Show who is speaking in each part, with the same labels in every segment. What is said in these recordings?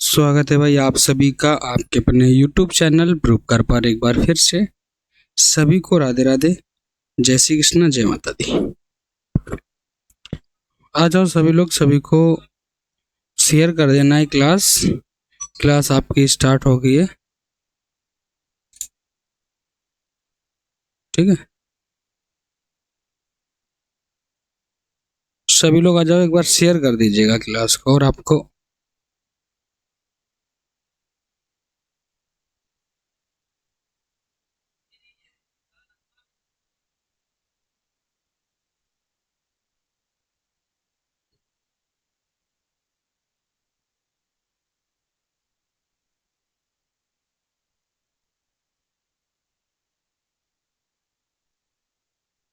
Speaker 1: स्वागत है भाई आप सभी का आपके अपने YouTube चैनल ब्रोकर पर एक बार फिर से। सभी को राधे राधे, जय श्री कृष्ण, जय माता दी। आ जाओ सभी लोग, सभी को शेयर कर देना है। क्लास आपकी स्टार्ट हो गई है, ठीक है। सभी लोग आ जाओ, एक बार शेयर कर दीजिएगा क्लास को। और आपको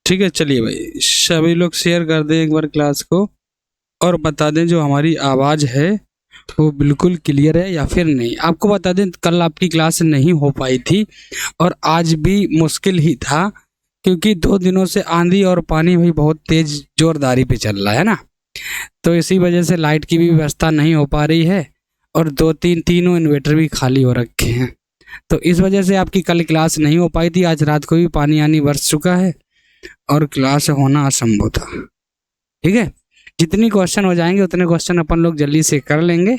Speaker 1: ठीक है, चलिए भाई सभी लोग शेयर कर दें एक बार क्लास को, और बता दें जो हमारी आवाज़ है वो बिल्कुल क्लियर है या फिर नहीं। आपको बता दें कल आपकी क्लास नहीं हो पाई थी और आज भी मुश्किल ही था, क्योंकि 2 दिनों से आंधी और पानी भी बहुत तेज जोरदारी पे चल रहा है ना। तो इसी वजह से लाइट की भी व्यवस्था नहीं हो पा रही है और तीनों इन्वर्टर भी खाली हो रखे हैं। तो इस वजह से आपकी कल क्लास नहीं हो पाई थी। आज रात को भी पानी आनी बरस चुका है और क्लास होना असंभव था, ठीक है। जितनी क्वेश्चन हो जाएंगे उतने क्वेश्चन अपन लोग जल्दी से कर लेंगे,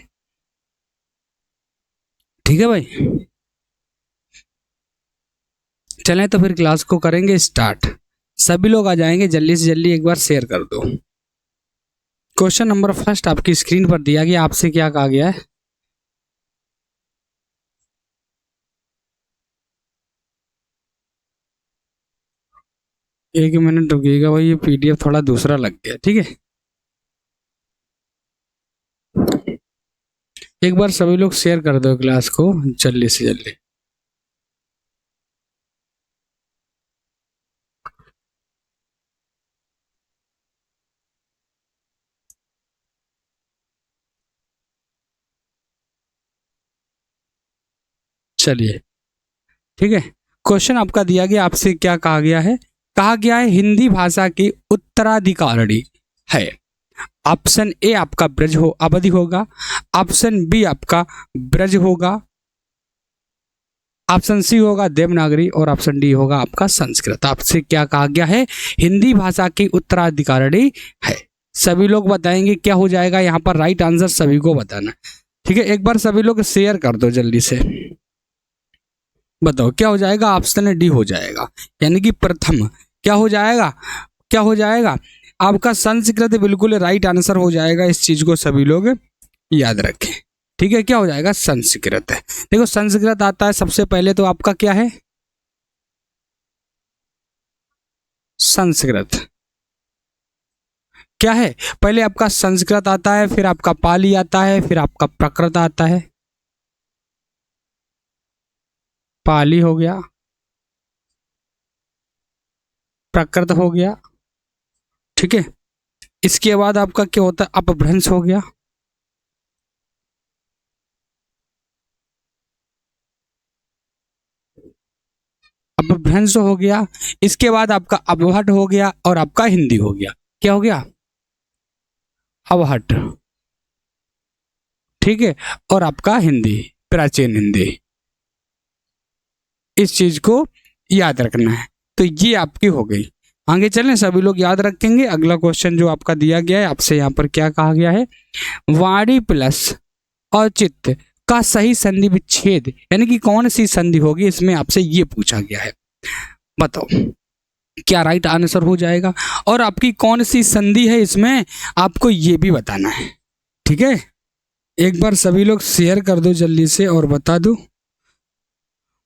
Speaker 1: ठीक है भाई। चलें तो फिर क्लास को करेंगे स्टार्ट। सभी लोग आ जाएंगे, जल्दी से जल्दी एक बार शेयर कर दो। क्वेश्चन नंबर फर्स्ट आपकी स्क्रीन पर दिया गया, आपसे क्या कहा गया है। एक मिनट रुकिएगा भाई, ये पीडीएफ थोड़ा दूसरा लग गया, ठीक है। एक बार सभी लोग शेयर कर दो क्लास को जल्दी से जल्दी। चलिए, ठीक है। क्वेश्चन आपका दिया गया, आपसे क्या कहा गया है। कहा गया है हिंदी भाषा की उत्तराधिकारी है। ऑप्शन ए आपका ब्रज हो अवधि होगा, ऑप्शन बी आपका ब्रज होगा, ऑप्शन सी होगा देवनागरी और ऑप्शन डी होगा आपका संस्कृत। आपसे क्या कहा गया है, हिंदी भाषा की उत्तराधिकारी है। सभी लोग बताएंगे क्या हो जाएगा यहाँ पर। राइट आंसर सभी को बताना, ठीक है। एक बार सभी लोग शेयर कर दो जल्दी से, बताओ क्या हो जाएगा। ऑप्शन डी हो जाएगा, यानी कि प्रथम क्या हो जाएगा, क्या हो जाएगा आपका संस्कृत। बिल्कुल राइट आंसर हो जाएगा। इस चीज को सभी लोग याद रखें, ठीक है। क्या हो जाएगा, संस्कृत है। देखो संस्कृत आता है सबसे पहले तो आपका क्या है, संस्कृत क्या है। पहले आपका संस्कृत आता है, फिर आपका पाली आता है, फिर आपका प्राकृत आता है। पाली हो गया, प्राकृत हो गया, ठीक है। इसके बाद आपका क्या होता है, अपभ्रंश हो गया, अपभ्रंश हो गया। इसके बाद आपका अवहट हो गया और आपका हिंदी हो गया। क्या हो गया, अवहट, ठीक है, और आपका हिंदी, प्राचीन हिंदी। इस चीज को याद रखना है। तो ये आपकी हो गई। आगे चलें, सभी लोग याद रखेंगे। अगला क्वेश्चन जो आपका दिया गया है, आपसे यहाँ पर क्या कहा गया है, वाणी प्लस औचित्य का सही संधि विच्छेद, यानी कि कौन सी संधि होगी, इसमें आपसे ये पूछा गया है। बताओ क्या राइट आंसर हो जाएगा, और आपकी कौन सी संधि है इसमें आपको ये भी बताना है, ठीक है। एक बार सभी लोग शेयर कर दो जल्दी से और बता दो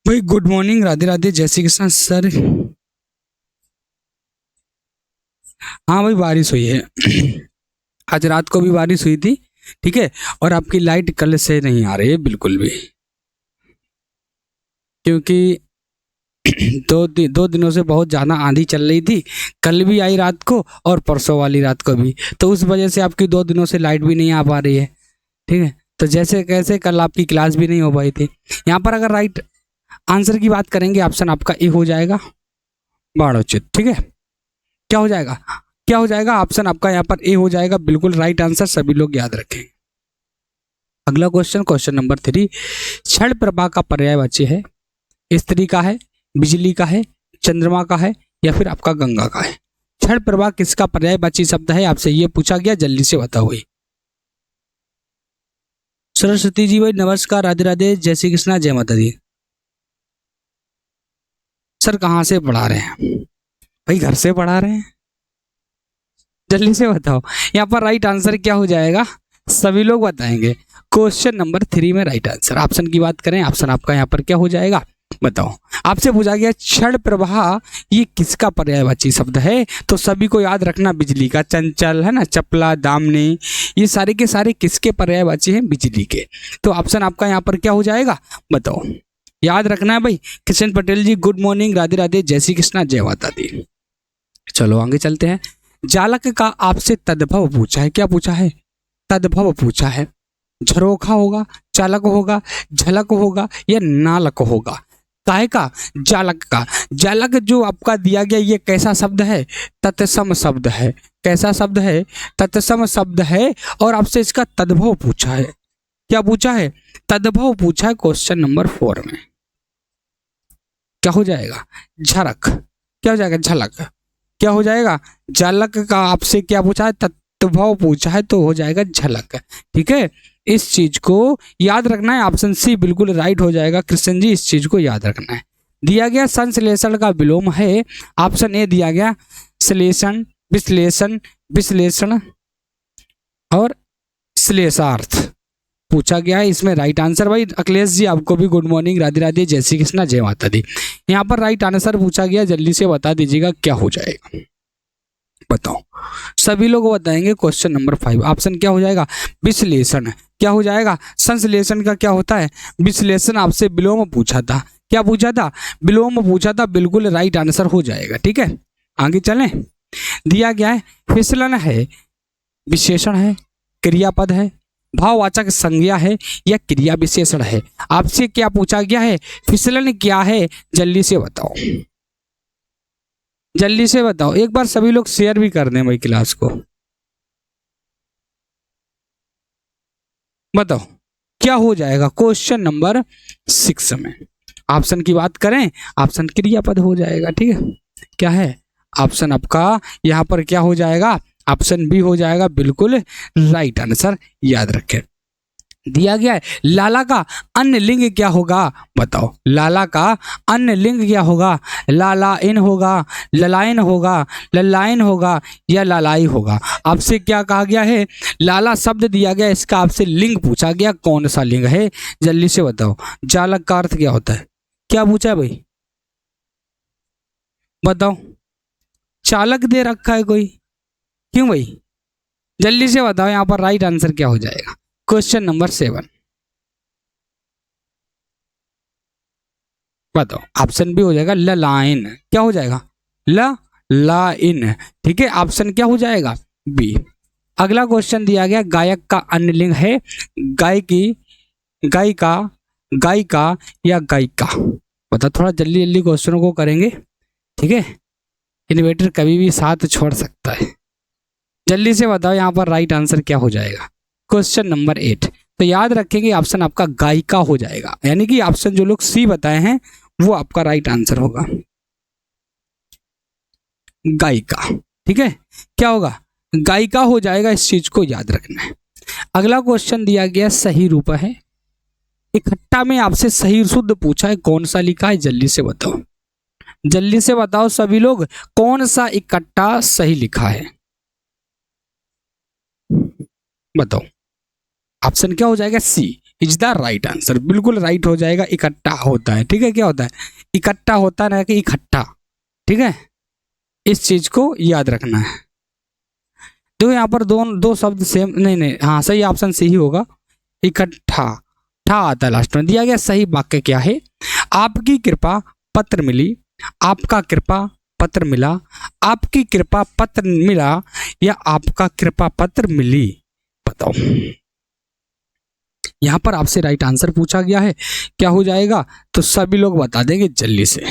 Speaker 1: भाई। गुड मॉर्निंग, राधे राधे, जय श्री कृष्ण सर। हाँ भाई बारिश हुई है आज रात को भी बारिश हुई थी, ठीक है। और आपकी लाइट कल से नहीं आ रही है बिल्कुल भी, क्योंकि दो दिनों से बहुत ज़्यादा आंधी चल रही थी। कल भी आई रात को और परसों वाली रात को भी, तो उस वजह से आपकी 2 दिनों से लाइट भी नहीं आ पा रही है, ठीक है। तो जैसे कैसे कल आपकी क्लास भी नहीं हो पाई थी। यहाँ पर अगर राइट आंसर की बात करेंगे, ऑप्शन आपका ए हो जाएगा, बाढ़ोचित, ठीक है। क्या हो जाएगा, क्या हो जाएगा, ऑप्शन आपका यहाँ पर ए हो जाएगा, बिल्कुल राइट आंसर। सभी लोग याद रखें। अगला क्वेश्चन, क्वेश्चन नंबर 3, क्षण प्रभा का पर्यायवाची है, स्त्री का है, बिजली का है, चंद्रमा का है, या फिर आपका गंगा का है। क्षण प्रभा किसका पर्यायवाची शब्द है, आपसे ये पूछा गया, जल्दी से बताओ। सरस्वती जी भाई नमस्कार, राधे राधे, जय श्री कृष्णा, जय माता दी। सर कहाँ से पढ़ा रहे हैं भाई, घर से पढ़ा रहे हैं, जल्दी से बताओ। यहाँ पर राइट आंसर क्या हो जाएगा, सभी लोग बताएंगे। क्वेश्चन नंबर 3 में राइट आंसर, ऑप्शन की बात करें, ऑप्शन आपका यहाँ पर क्या हो जाएगा, बताओ। आपसे पूछा गया क्षण प्रवाह ये किसका पर्यायवाची शब्द है, तो सभी को याद रखना, बिजली का, चंचल है ना, चपला, दामनी, ये सारे के सारे किसके पर्यायवाची हैं, बिजली के। तो ऑप्शन आपका यहाँ पर क्या हो जाएगा, बताओ। याद रखना है भाई। किशन पटेल जी गुड मॉर्निंग, राधे राधे, जय श्री कृष्णा, जय माता दी। चलो आगे चलते हैं। जालक का आपसे तद्भव पूछा है, क्या पूछा है, तद्भव पूछा है। झरोखा होगा, चालक होगा, झलक होगा, या नालक होगा। काहे का, जालक का। जालक जो आपका दिया गया ये कैसा शब्द है, तत्सम शब्द है। कैसा शब्द है, तत्सम शब्द है। और आपसे इसका तद्भव पूछा है, क्या पूछा है, तद्भव पूछा है क्वेश्चन नंबर 4 में। क्या हो जाएगा, झरक, क्या हो जाएगा, झलक, क्या हो जाएगा, जालक का आपसे क्या पूछा है, तद्भव पूछा है, तो हो जाएगा झलक। ठीक है, इस चीज को याद रखना है, ऑप्शन सी बिल्कुल राइट हो जाएगा। कृष्ण जी इस चीज को याद रखना है। दिया गया संश्लेषण का विलोम है, ऑप्शन ए दिया गया श्लेषण, विश्लेषण, विश्लेषण और श्लेषार्थ पूछा गया है। इसमें राइट आंसर भाई अखिलेश जी आपको भी गुड मॉर्निंग, राधे राधे, जय श्री कृष्णा, जय माता दी। यहाँ पर राइट आंसर पूछा गया, जल्दी से बता दीजिएगा क्या हो जाएगा, बताओ। सभी लोग बताएंगे। क्वेश्चन नंबर 5 ऑप्शन क्या हो जाएगा, विश्लेषण। क्या हो जाएगा, संश्लेषण का क्या होता है, विश्लेषण। आपसे विलोम पूछा था, क्या पूछा था, विलोम पूछा था, बिल्कुल राइट आंसर हो जाएगा। ठीक है, आगे चलें। दिया गया है फिसलन है, विशेषण है, क्रियापद है, भाववाचक संज्ञा है, या क्रिया विशेषण है। आपसे क्या पूछा गया है, फिसलन क्या है, जल्दी से बताओ, जल्दी से बताओ। एक बार सभी लोग शेयर भी कर दें भाई क्लास को, बताओ क्या हो जाएगा क्वेश्चन नंबर 6 में। ऑप्शन की बात करें, ऑप्शन क्रियापद हो जाएगा। ठीक है, क्या है ऑप्शन आपका यहाँ पर क्या हो जाएगा, ऑप्शन बी हो जाएगा, बिल्कुल राइट आंसर, याद रखें। दिया गया है लाला का अन्य लिंग क्या होगा, बताओ। लाला का अन्य लिंग क्या होगा, लालाइन होगा, ललाइन होगा, ललाइन होगा, या लालाई होगा। आपसे क्या कहा गया है, लाला शब्द दिया गया, इसका आपसे लिंग पूछा गया, कौन सा लिंग है, जल्दी से बताओ। जालक का अर्थ क्या होता है, क्या पूछा है भाई, बताओ। चालक दे रखा है कोई, क्यों भाई, जल्दी से बताओ। यहाँ पर राइट आंसर क्या हो जाएगा, क्वेश्चन नंबर 7 बताओ। ऑप्शन बी हो जाएगा ललाइन, क्या हो जाएगा, ल लाइन। ठीक है, ऑप्शन क्या हो जाएगा, बी। अगला क्वेश्चन दिया गया, गायक का अन्य लिंग है, गायकी, गायिका, गायिका, या गायिका। बता, थोड़ा जल्दी जल्दी क्वेश्चनों को करेंगे। ठीक है, इन्वेटर कभी भी साथ छोड़ सकता है, जल्दी से बताओ यहाँ पर राइट आंसर क्या हो जाएगा, क्वेश्चन नंबर 8। तो याद रखेंगे ऑप्शन आपका गायिका हो जाएगा, यानी कि ऑप्शन जो लोग सी बताए हैं वो आपका राइट आंसर होगा, गायिका। ठीक है, क्या होगा, गायिका हो जाएगा, इस चीज को याद रखना है। अगला क्वेश्चन दिया गया सही रूप है, इकट्ठा में आपसे सही शुद्ध पूछा है, कौन सा लिखा है, जल्दी से बताओ, जल्दी से बताओ सभी लोग, कौन सा इकट्ठा सही लिखा है, बताओ। ऑप्शन क्या हो जाएगा, सी इज द राइट आंसर, बिल्कुल राइट हो जाएगा। इकट्ठा होता है, ठीक है, क्या होता है, इकट्ठा होता है ना कि इकट्ठा। ठीक है, इस चीज को याद रखना है। तो यहाँ पर दो शब्द सेम नहीं नहीं, हाँ सही ऑप्शन सी ही होगा, इकट्ठा, ठा आता है लास्ट में। दिया गया सही वाक्य क्या है, आपकी कृपा पत्र मिली, आपका कृपा पत्र मिला, आपकी कृपा पत्र मिला, या आपका कृपा पत्र मिली, बताओ। यहां पर आपसे राइट आंसर पूछा गया है, क्या हो जाएगा, तो सभी लोग बता देंगे जल्दी से,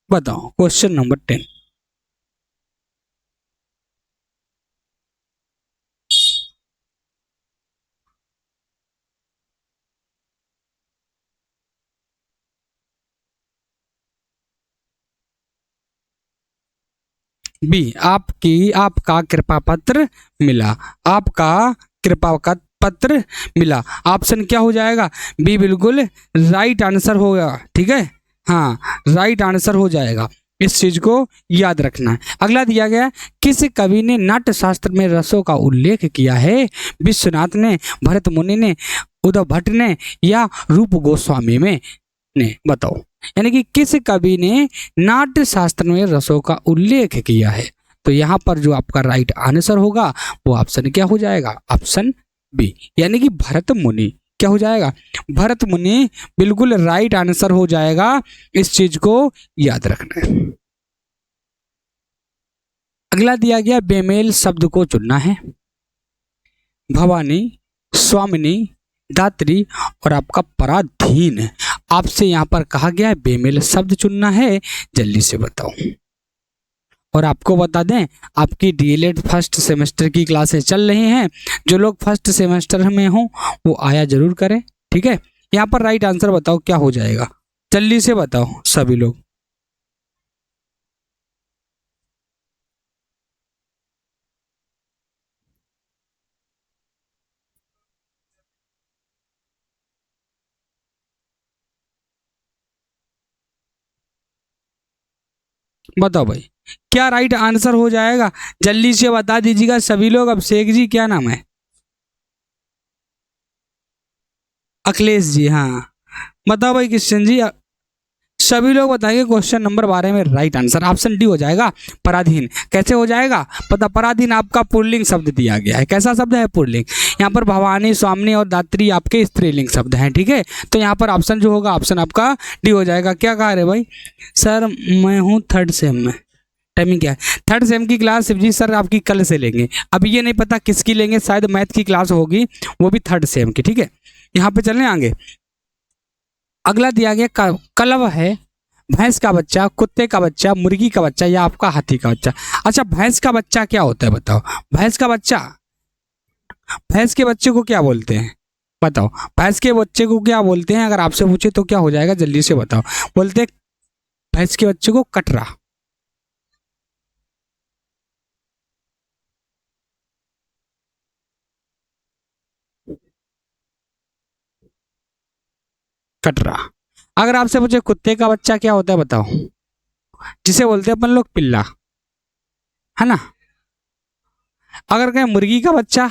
Speaker 1: बताओ। क्वेश्चन नंबर 10 बी, आपका कृपा पत्र मिला, आपका कृपा पत्र मिला। ऑप्शन क्या हो जाएगा? बी बिल्कुल राइट आंसर होगा। ठीक है, हाँ राइट आंसर हो जाएगा, इस चीज को याद रखना है। अगला दिया गया, किस कवि ने नाट्य शास्त्र में रसों का उल्लेख किया है? विश्वनाथ ने, भरत मुनि ने, उद्धव भट्ट ने या रूप गोस्वामी में ने? बताओ, यानी कि किस कवि ने नाट्य शास्त्र में रसों का उल्लेख किया है? तो यहाँ पर जो आपका राइट आंसर होगा वो ऑप्शन क्या हो जाएगा? ऑप्शन बी, यानी कि भरत मुनि। क्या हो जाएगा? भरत मुनि बिल्कुल राइट आंसर हो जाएगा, इस चीज को याद रखना है। अगला दिया गया, बेमेल शब्द को चुनना है। भवानी, स्वामिनी, दात्री और आपका पराधीन। आपसे यहाँ पर कहा गया है बेमेल शब्द चुनना है, जल्दी से बताओ। और आपको बता दें, आपकी डीएलएड फर्स्ट सेमेस्टर की क्लासें चल रही हैं। जो लोग फर्स्ट सेमेस्टर में हो वो आया जरूर करें। ठीक है, यहाँ पर राइट आंसर बताओ क्या हो जाएगा, जल्दी से बताओ सभी लोग। बताओ भाई, क्या राइट आंसर हो जाएगा? जल्दी से बता दीजिएगा सभी लोग। अभिषेक जी, क्या नाम है? अखिलेश जी, हाँ बताओ भाई। क्रिश्चियन जी, सभी लोग बताएंगे क्वेश्चन नंबर 12 में राइट आंसर ऑप्शन डी हो जाएगा, पराधीन। कैसे हो जाएगा पता? पराधीन आपका पुल्लिंग शब्द दिया गया है। कैसा शब्द है? पुल्लिंग। यहाँ पर भवानी, स्वामिनी और दात्री आपके स्त्रीलिंग शब्द हैं। ठीक है, तो यहाँ पर ऑप्शन जो होगा, ऑप्शन आपका डी हो जाएगा। क्या कह रहे भाई? सर मैं हूँ थर्ड सेम में। टाइमिंग क्या है? थर्ड सेम की क्लास शिवजी सर आपकी कल से लेंगे। अब ये नहीं पता किसकी लेंगे, शायद मैथ की क्लास होगी, वो भी थर्ड सेम की। ठीक है, यहाँ पे चलने आगे। अगला दिया गया, कलव है भैंस का बच्चा, कुत्ते का बच्चा, मुर्गी का बच्चा या आपका हाथी का बच्चा। अच्छा, भैंस का बच्चा क्या होता है बताओ? भैंस का बच्चा, भैंस के बच्चे को क्या बोलते हैं? बताओ, भैंस के बच्चे को क्या बोलते हैं? अगर आपसे पूछे तो क्या हो जाएगा, जल्दी से बताओ। बोलते भैंस के बच्चे को कटरा। कटरा। अगर आपसे पूछे कुत्ते का बच्चा क्या होता है बताओ? जिसे बोलते हैं अपन लोग पिल्ला, है ना। अगर कहें मुर्गी का बच्चा,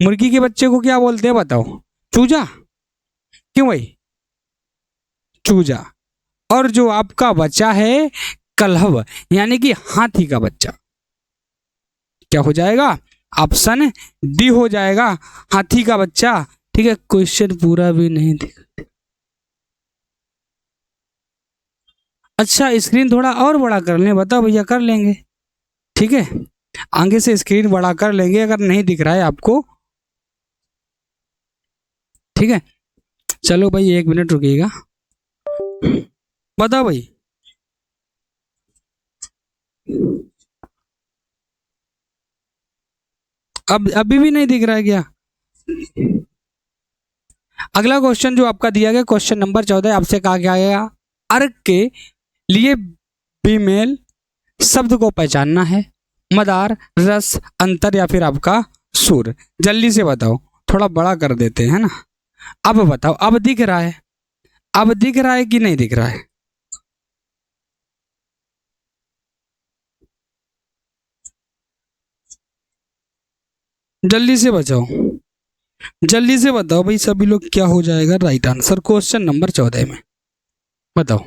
Speaker 1: मुर्गी के बच्चे को क्या बोलते हैं बताओ? चूजा। क्यों भाई? चूजा। और जो आपका बच्चा है कलहव, यानी कि हाथी का बच्चा, क्या हो जाएगा? ऑप्शन डी हो जाएगा, हाथी का बच्चा। ठीक है, क्वेश्चन पूरा भी नहीं दिखा। अच्छा, स्क्रीन थोड़ा और बड़ा कर लें? बताओ भैया, कर लेंगे? ठीक है, आगे से स्क्रीन बड़ा कर लेंगे अगर नहीं दिख रहा है आपको। ठीक है, चलो भाई 1 मिनट रुकिएगा। बताओ भाई। अब अभी भी नहीं दिख रहा है क्या? अगला क्वेश्चन जो आपका दिया गया, क्वेश्चन नंबर 14, आपसे कहा गया अर्क के लिए फीमेल शब्द को पहचानना है। मदार, रस, अंतर या फिर आपका सुर। जल्दी से बताओ, थोड़ा बड़ा कर देते हैं ना। अब बताओ, अब दिख रहा है? अब दिख रहा है कि नहीं दिख रहा है? जल्दी से बचाओ, जल्दी से बताओ भाई सभी लोग, क्या हो जाएगा राइट आंसर क्वेश्चन नंबर 14 में? बताओ।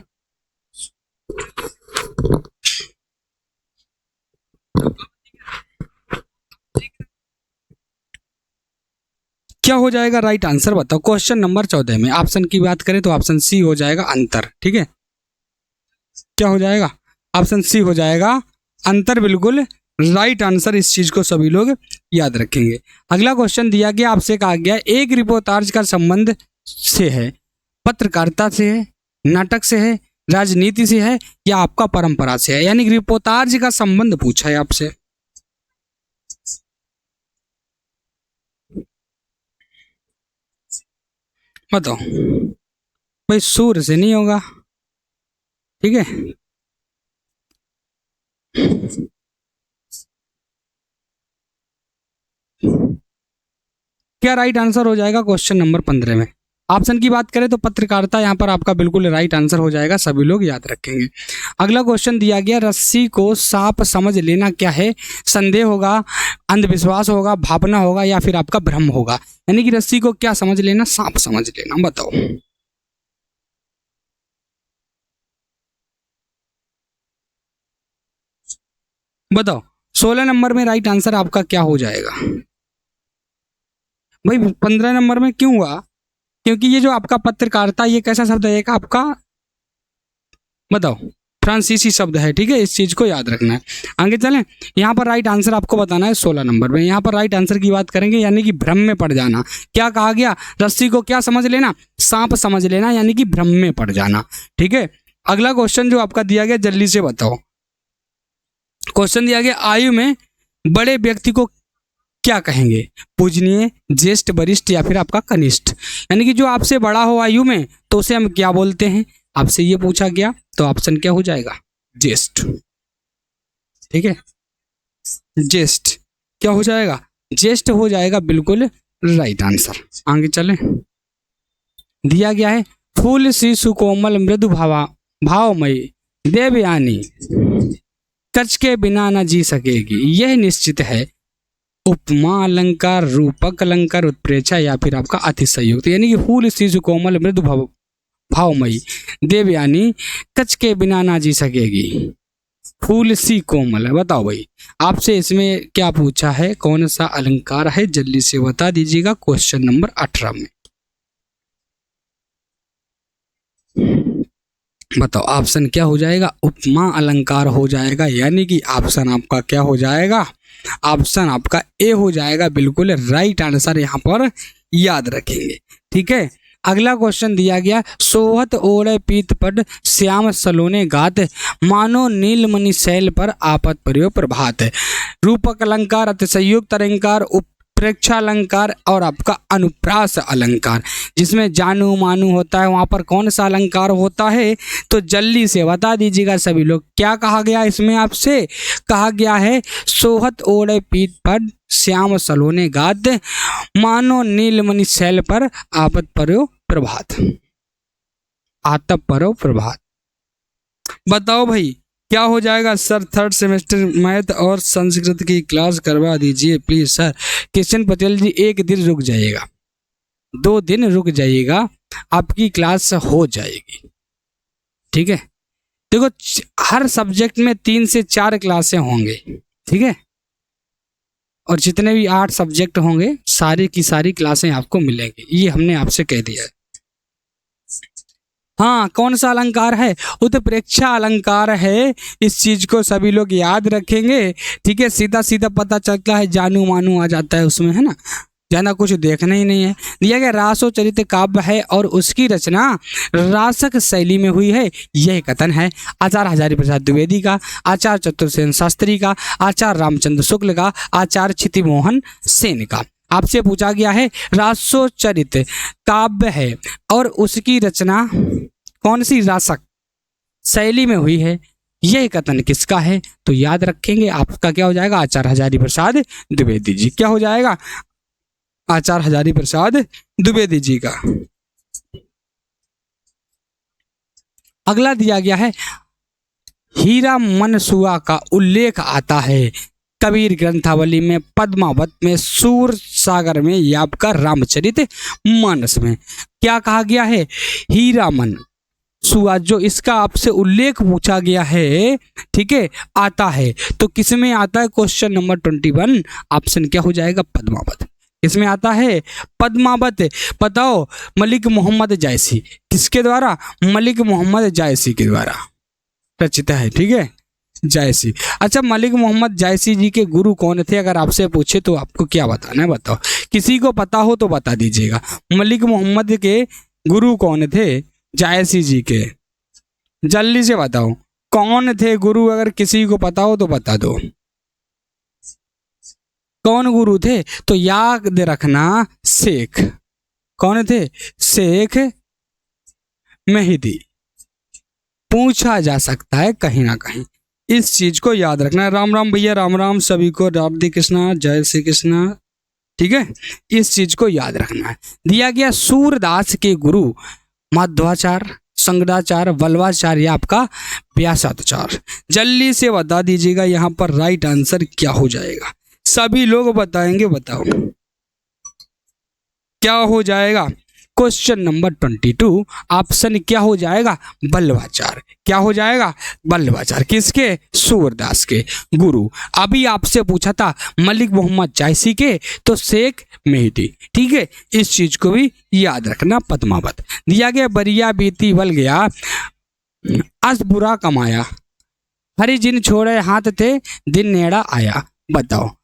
Speaker 1: क्या हो जाएगा राइट आंसर बताओ क्वेश्चन नंबर 14 में? ऑप्शन की बात करें तो ऑप्शन सी हो जाएगा, अंतर। ठीक है, क्या हो जाएगा? ऑप्शन सी हो जाएगा, अंतर। बिल्कुल राइट आंसर, इस चीज को सभी लोग याद रखेंगे। अगला क्वेश्चन दिया गया, आपसे कहा गया एक रिपोर्टाज का संबंध से है, पत्रकारिता से है, नाटक से है, राजनीति से है या आपका परंपरा से है। यानी रिपोर्टाज का संबंध पूछा है आपसे। बताओ भाई, सूर से नहीं होगा। ठीक है, क्या राइट आंसर हो जाएगा क्वेश्चन नंबर 15 में? ऑप्शन की बात करें तो पत्रकारिता यहाँ पर आपका बिल्कुल राइट आंसर हो जाएगा, सभी लोग याद रखेंगे। अगला क्वेश्चन दिया गया, रस्सी को सांप समझ लेना क्या है? संदेह होगा, अंधविश्वास होगा, भावना होगा या फिर आपका भ्रम होगा? यानी कि रस्सी को क्या समझ लेना? सांप समझ लेना। बताओ बताओ 16 नंबर में राइट आंसर आपका क्या हो जाएगा? भाई 15 नंबर में क्यों हुआ? क्योंकि ये जो आपका पत्रकारिता, ये कैसा शब्द है? एक आपका बताओ फ्रांसीसी शब्द है, ठीक है, इस चीज को याद रखना है। आगे चलें, यहाँ पर राइट आंसर आपको बताना है 16 नंबर में। यहाँ पर राइट आंसर की बात करेंगे, यानी कि भ्रम में पड़ जाना। क्या कहा गया? रस्सी को क्या समझ लेना? सांप समझ लेना, यानी कि भ्रम में पड़ जाना। ठीक है, अगला क्वेश्चन जो आपका दिया गया, जल्दी से बताओ। क्वेश्चन दिया गया, आयु में बड़े व्यक्ति को क्या कहेंगे? पूजनीय, ज्येष्ठ, वरिष्ठ या फिर आपका कनिष्ठ? यानी कि जो आपसे बड़ा हो आयु में तो उसे हम क्या बोलते हैं? आपसे ये पूछा गया, तो ऑप्शन क्या हो जाएगा? ज्येष्ठ। ठीक है, ज्येष्ठ क्या हो जाएगा? ज्येष्ठ हो जाएगा, बिल्कुल राइट आंसर। आगे चलें, दिया गया है, फूल सी सुकोमल मृदु भावमयी देवयानी कच के बिना न जी सकेगी, यह निश्चित है। उपमा अलंकार, रूपक अलंकार, उत्प्रेक्षा या फिर आपका अतिशयोक्ति? यानी कि फूल सी सुकोमल मृदु भावमयी देवयानी कच के बिना ना जी सकेगी, फूल सी कोमल है। बताओ भाई, आपसे इसमें क्या पूछा है? कौन सा अलंकार है? जल्दी से बता दीजिएगा क्वेश्चन नंबर 18 में। बताओ ऑप्शन क्या हो जाएगा? उपमा अलंकार हो जाएगा, यानी कि ऑप्शन आपका क्या हो जाएगा? ऑप्शन आपका ए हो जाएगा, बिल्कुल राइट आंसर यहाँ पर याद रखेंगे। ठीक है, अगला क्वेश्चन दिया गया, सोहत ओढ़े पीत पट श्याम सलोने गात, मानो नीलमणि शैल पर आपत पर्यो प्रभात। रूपक अलंकार, अतिशयोक्त अलंकार, उत्प्रेक्षा अलंकार और आपका अनुप्रास अलंकार। जिसमें जानू मानू होता है, वहां पर कौन सा अलंकार होता है? तो जल्दी से बता दीजिएगा सभी लोग। क्या कहा गया इसमें? आपसे कहा गया है, सोहत ओढ़े पीत पट श्याम सलोने गात, मानो नीलमणि शैल पर आपत पर्यो प्रभात। आतप पर्यो प्रभात। बताओ भाई क्या हो जाएगा? सर थर्ड सेमेस्टर मैथ और संस्कृत की क्लास करवा दीजिए प्लीज सर। किशन पटेल जी, एक दिन रुक जाइएगा, 2 दिन रुक जाइएगा, आपकी क्लास हो जाएगी। ठीक है, देखो हर सब्जेक्ट में 3 से 4 क्लासें होंगे। ठीक है, और जितने भी 8 सब्जेक्ट होंगे, सारी की सारी क्लासें आपको मिलेंगी, ये हमने आपसे कह दिया है। हाँ, कौन सा अलंकार है? उत्प्रेक्षा अलंकार है। इस चीज को सभी लोग याद रखेंगे। ठीक है, सीधा सीधा पता चलता है, जानू मानू आ जाता है उसमें, है ना, ज्यादा कुछ देखना ही नहीं है। दिया गया, रासो चरित काव्य है और उसकी रचना रासक शैली में हुई है, यह कथन है आचार्य हजारी प्रसाद द्विवेदी का, आचार्य चतुर्सेन शास्त्री का, आचार्य रामचंद्र शुक्ल का, आचार्य क्षिति मोहन सेन का। आपसे पूछा गया है, रासोचरित काव्य है और उसकी रचना कौन सी रासक शैली में हुई है, यह कथन किसका है? तो याद रखेंगे, आपका क्या हो जाएगा? आचार्य हजारी प्रसाद द्विवेदी जी। क्या हो जाएगा? आचार्य हजारी प्रसाद द्विवेदी जी का। अगला दिया गया है, हीरा मनसुआ का उल्लेख आता है कबीर ग्रंथावली में, पद्मावत में, सूर सागर में या आपका रामचरित मानस में। क्या कहा गया है? हीरा मन सुआ, जो इसका आपसे उल्लेख पूछा गया है, ठीक है, आता है, तो किसमें आता है? क्वेश्चन नंबर 21, ऑप्शन क्या हो जाएगा? पद्मावत। इसमें आता है पद्मावत। बताओ, मलिक मोहम्मद जायसी, किसके द्वारा? मलिक मोहम्मद जायसी के द्वारा रचित है। ठीक है, जायसी। अच्छा, मलिक मोहम्मद जायसी जी के गुरु कौन थे? अगर आपसे पूछे तो आपको क्या बताना है? बताओ, किसी को पता हो तो बता दीजिएगा। मलिक मोहम्मद के गुरु कौन थे? जायसी जी के। जल्दी से बताओ कौन थे गुरु, अगर किसी को पता हो तो बता दो। कौन गुरु थे? तो याद रखना, शेख। कौन थे? शेख मेहदी। पूछा जा सकता है कहीं ना कहीं, इस चीज को याद रखना है। राम राम भैया, राम राम सभी को, राधे कृष्णा, जय श्री कृष्णा। ठीक है, इस चीज को याद रखना है। दिया गया सूरदास के गुरु माध्वाचार्य, संगदाचार्य, वल्लभाचार्य या आपका व्यासाचार्य। जल्दी से बता दीजिएगा यहाँ पर राइट आंसर क्या हो जाएगा। सभी लोग बताएंगे, बताओ क्या हो जाएगा। क्वेश्चन नंबर 22 ऑप्शन क्या हो जाएगा, वल्लभाचार्य। क्या हो जाएगा, वल्लभाचार्य। किसके, सूरदास के गुरु। अभी आपसे पूछा था मलिक मोहम्मद जायसी के, तो शेख मेहदी। ठीक है, इस चीज को भी याद रखना। पद्मावत दिया गया, बरिया बीती बल गया, अस बुरा कमाया, हरि जिन छोड़े हाथ थे, दिन नेड़ा आया। बताओ,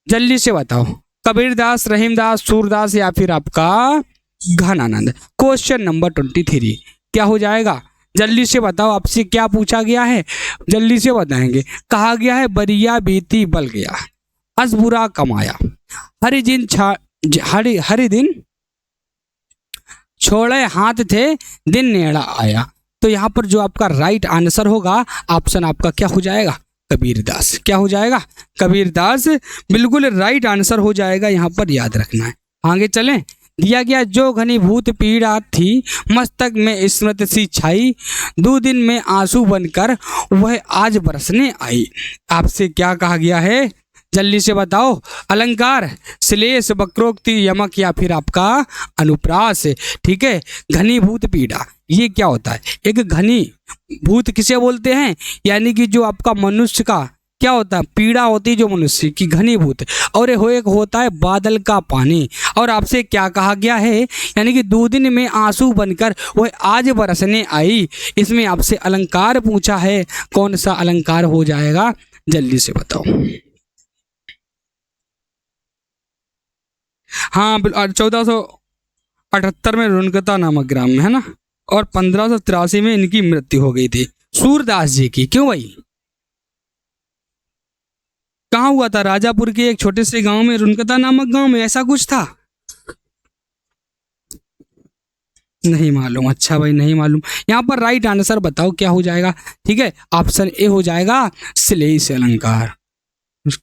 Speaker 1: जल्दी से बताओ, कबीरदास, रहीमदास, सूरदास या फिर आपका घनानंद। क्वेश्चन नंबर 23 क्या हो जाएगा, जल्दी से बताओ। आपसे क्या पूछा गया है, जल्दी से बताएंगे। कहा गया है बरिया बीती बल गया, अस बुरा कमाया, हरि दिन हरि दिन छोड़े हाथ थे, दिन नेड़ा आया। तो यहाँ पर जो आपका राइट आंसर होगा, ऑप्शन आपका क्या हो जाएगा, कबीरदास। क्या हो जाएगा, कबीरदास बिल्कुल राइट आंसर हो जाएगा। यहाँ पर याद रखना है। आगे चलें। दिया गया, जो घनीभूत पीड़ा थी मस्तक में स्मृति सी छाई, 2 दिन में आंसू बनकर वह आज बरसने आई। आपसे क्या कहा गया है, जल्दी से बताओ। अलंकार, श्लेष, वक्रोक्ति, यमक या फिर आपका अनुप्रास। ठीक है, घनीभूत पीड़ा ये क्या होता है, एक घनी भूत किसे बोलते हैं, यानी कि जो आपका मनुष्य का क्या होता है, पीड़ा होती है जो मनुष्य की, घनीभूत। और एक होता है बादल का पानी। और आपसे क्या कहा गया है, यानी कि 2 दिन में आंसू बनकर वह आज बरसने आई। इसमें आपसे अलंकार पूछा है, कौन सा अलंकार हो जाएगा, जल्दी से बताओ। हाँ, 1478 में रुनकता नामक ग्राम में, है ना। और 1583 में इनकी मृत्यु हो गई थी, सूरदास जी की। क्यों भाई, कहाँ हुआ था, राजापुर के एक छोटे से गांव में, रुनकता नामक गांव में, ऐसा कुछ था। नहीं मालूम, अच्छा भाई नहीं मालूम। यहाँ पर राइट आंसर बताओ क्या हो जाएगा। ठीक है, ऑप्शन ए हो जाएगा श्लेष अलंकार।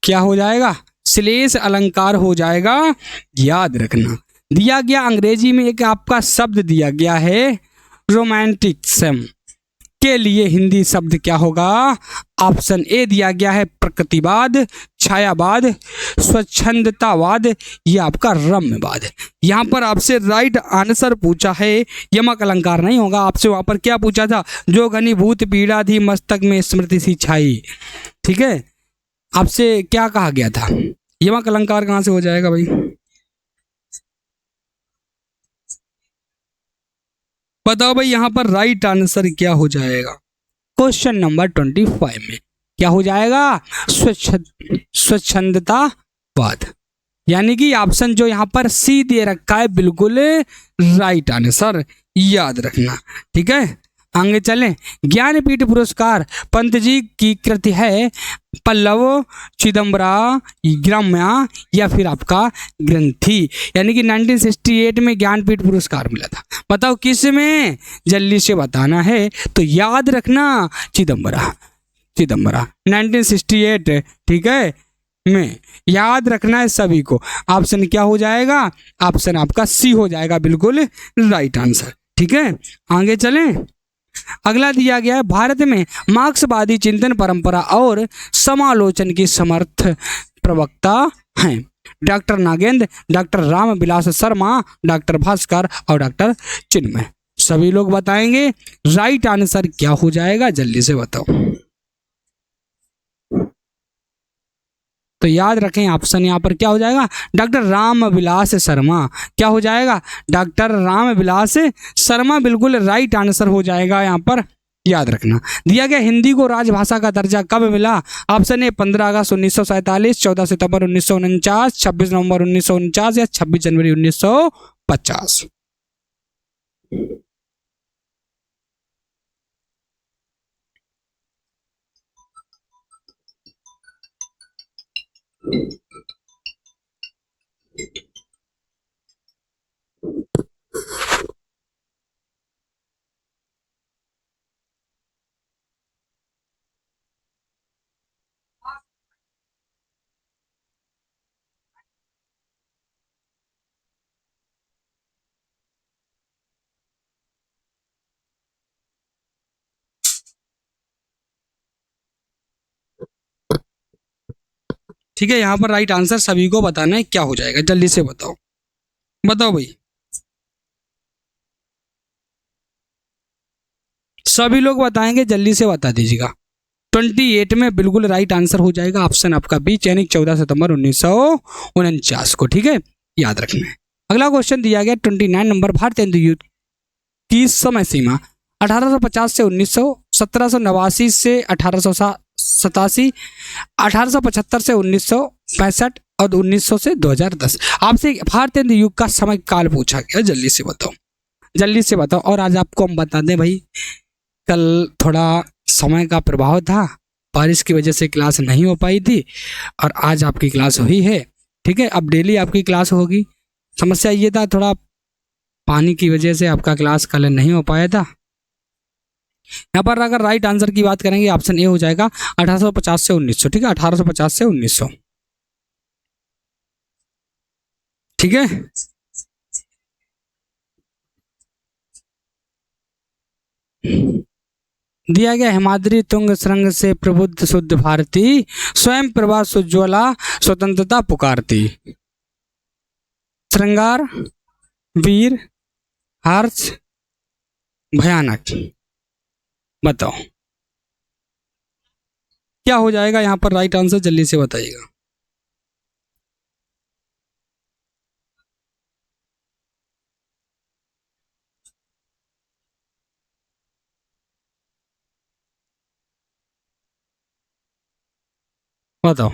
Speaker 1: क्या हो जाएगा, श्लेष अलंकार हो जाएगा, याद रखना। दिया गया, अंग्रेजी में एक आपका शब्द दिया गया है रोमांटिक्सम के लिए हिंदी शब्द क्या होगा। ऑप्शन ए दिया गया है प्रकृतिवाद, छायावाद, स्वच्छंदतावाद, ये आपका रम्यवाद। यहाँ पर आपसे राइट आंसर पूछा है, यमक अलंकार नहीं होगा। आपसे वहां पर क्या पूछा था, जो घनीभूत पीड़ा थी मस्तक में स्मृति सी छाई। ठीक है, आपसे क्या कहा गया था, यमक अलंकार कहाँ से हो जाएगा भाई, बताओ भाई। यहाँ पर राइट आंसर क्या हो जाएगा, क्वेश्चन नंबर 25 में क्या हो जाएगा, स्वच्छंदतावाद। यानी कि ऑप्शन जो यहाँ पर सी दे रखा है, बिल्कुल राइट आंसर, याद रखना। ठीक है, आगे चलें। ज्ञानपीठ पुरस्कार पंत जी की कृति है, पल्लव, चिदम्बरा, ग्राम्या या फिर आपका ग्रंथि। यानी कि 1968 में ज्ञानपीठ पुरस्कार मिला था। बताओ किस में, जल्दी से बताना है। तो याद रखना, चिदम्बरा। चिदम्बरा 1968, ठीक है, में याद रखना है सभी को। ऑप्शन क्या हो जाएगा, ऑप्शन आपका सी हो जाएगा, बिल्कुल राइट आंसर। ठीक है, आगे चलें। अगला दिया गया है, भारत में मार्क्सवादी चिंतन परंपरा और समालोचन की समर्थ प्रवक्ता हैं doctor Nagendra, doctor Ramvilas Sharma, doctor Bhaskar और डॉक्टर चिन्मय। सभी लोग बताएंगे राइट आंसर क्या हो जाएगा, जल्दी से बताओ। तो याद रखें, ऑप्शन यहाँ पर क्या हो जाएगा, डॉक्टर रामविलास शर्मा। क्या हो जाएगा, डॉक्टर रामविलास शर्मा, बिल्कुल राइट आंसर हो जाएगा। यहाँ पर याद रखना। दिया गया, हिंदी को राजभाषा का दर्जा कब मिला। ऑप्शन ए 15 अगस्त 1947, 14 सितंबर 1949, 26 नवंबर 1949 या 26 जनवरी 1950। ठीक है, यहाँ पर राइट आंसर सभी को बताना है, क्या हो जाएगा जल्दी से बताओ, बताओ भाई, सभी लोग बताएंगे, जल्दी से बता दीजिएगा। 28 में बिल्कुल राइट आंसर हो जाएगा ऑप्शन आपका बी, चयनिक 14 सितंबर 1949 को। ठीक है, याद रखना है। अगला क्वेश्चन दिया गया 29 नंबर, भारतीय हिंदू युद्ध की समय सीमा 1850 से 1900, 1789 से 1887, 1875 से 1965 और 1900 से 2010। आपसे भारतीय हिंदू युग का समय काल पूछा गया, जल्दी से बताओ, जल्दी से बताओ। और आज आपको हम बता दें भाई, कल थोड़ा समय का प्रभाव था, बारिश की वजह से क्लास नहीं हो पाई थी और आज आपकी क्लास हुई है। ठीक है, अब डेली आपकी क्लास होगी। समस्या ये था, थोड़ा पानी की वजह से आपका क्लास कल नहीं हो पाया था। यहाँ पर अगर राइट आंसर की बात करेंगे, ऑप्शन ए हो जाएगा 1850 से 1900। ठीक है, 1850 से 1900। ठीक है, दिया गया हिमाद्री तुंग सुरंग से प्रबुद्ध शुद्ध भारती, स्वयं प्रभा सुज्ज्वला स्वतंत्रता पुकारती। श्रृंगार, वीर, हर्ष, भयानक, बताओ क्या हो जाएगा यहाँ पर राइट आंसर, जल्दी से बताइएगा। बताओ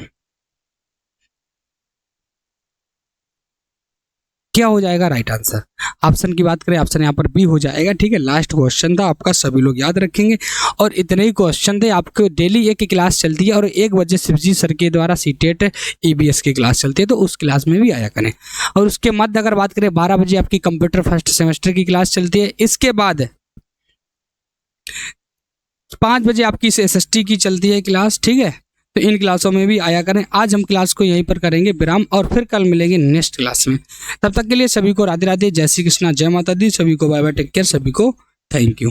Speaker 1: क्या हो जाएगा राइट आंसर। ऑप्शन की बात करें, ऑप्शन यहाँ पर बी हो जाएगा। ठीक है, लास्ट क्वेश्चन था आपका, सभी लोग याद रखेंगे। और इतने ही क्वेश्चन थे, आपको डेली एक क्लास चलती है और 1 बजे शिवजी सर के द्वारा सीटेट ईबीएस की क्लास चलती है, तो उस क्लास में भी आया करें। और उसके मध्य अगर बात करें 12 बजे आपकी कंप्यूटर फर्स्ट सेमेस्टर की क्लास चलती है। इसके बाद 5 बजे आपकी एसएसटी की चलती है क्लास। ठीक है, तो इन क्लासों में भी आया करें। आज हम क्लास को यहीं पर करेंगे विराम और फिर कल मिलेंगे नेक्स्ट क्लास में। तब तक के लिए सभी को राधे राधे, जय श्री कृष्णा, जय माता दी, सभी को बाय बाय, टेक केयर, सभी को थैंक यू।